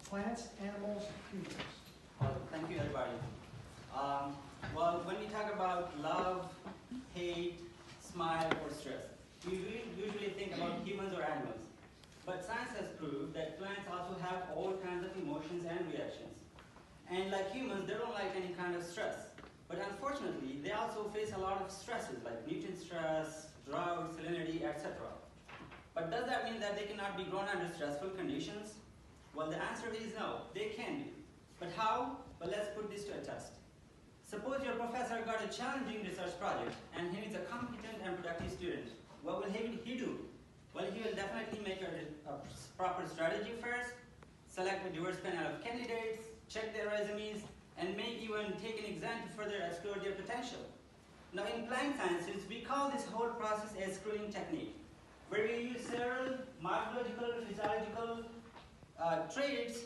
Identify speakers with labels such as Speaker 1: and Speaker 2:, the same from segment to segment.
Speaker 1: Plants, animals, humans.
Speaker 2: Thank you, everybody. Well, when we talk about love, hate, smile, or stress, we usually think about humans or animals. But science has proved that plants also have all kinds of emotions and reactions. And like humans, they don't like any kind of stress. But unfortunately, they also face a lot of stresses like nutrient stress, drought, salinity, etc. But does that mean that they cannot be grown under stressful conditions? Well, the answer is no, they can be. But how? Well, let's put this to a test. Suppose your professor got a challenging research project and he needs a competent and productive student. What will he do? Well, he will definitely make a proper strategy first, select a diverse panel of candidates, check their resumes, and may even take an exam to further explore their potential. Now, in plant sciences, we call this whole process a screening technique, where we use several morphological, physiological traits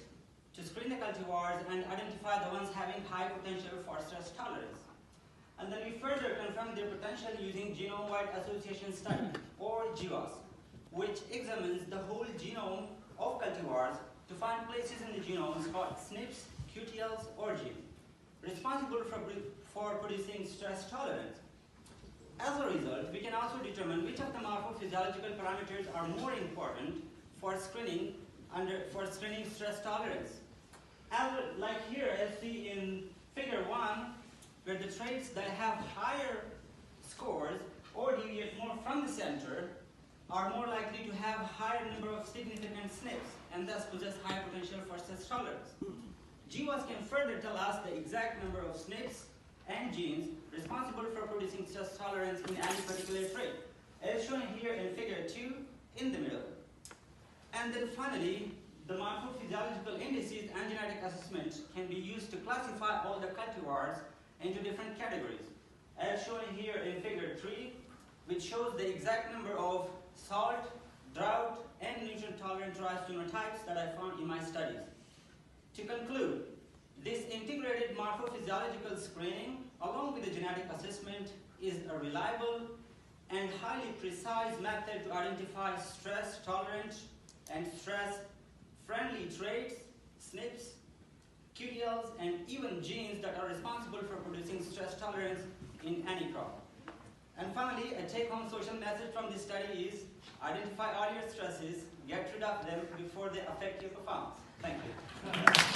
Speaker 2: to screen the cultivars and identify the ones having high potential for stress tolerance. And then we further confirm their potential using genome-wide association study, or GWAS, which examines the whole genome of cultivars to find places in the genomes called SNPs, QTLs, or genes, responsible for producing stress tolerance. As a result, we can also determine which of the morphophysiological parameters are more important for screening stress tolerance. Like here, as see in figure 1, where the traits that have higher scores or deviate more from the center are more likely to have a higher number of significant SNPs and thus possess higher potential for stress tolerance. GWAS can further tell us the exact number of SNPs and genes responsible for producing stress tolerance in any particular trait, as shown here in figure 2 in the middle. And then finally, the morphophysiological indices and genetic assessment can be used to classify all the cultivars into different categories, as shown here in figure 3, which shows the exact number of salt, drought, and nutrient-tolerant rice genotypes that I found in my studies. To conclude, this integrated morphophysiological screening, along with the genetic assessment, is a reliable and highly precise method to identify stress-tolerant and stress-friendly traits, SNPs, QTLs, and even genes that are responsible for producing stress tolerance in any crop. And finally, a take-home social message from this study is identify all your stresses, get rid of them before they affect your performance. Thank you.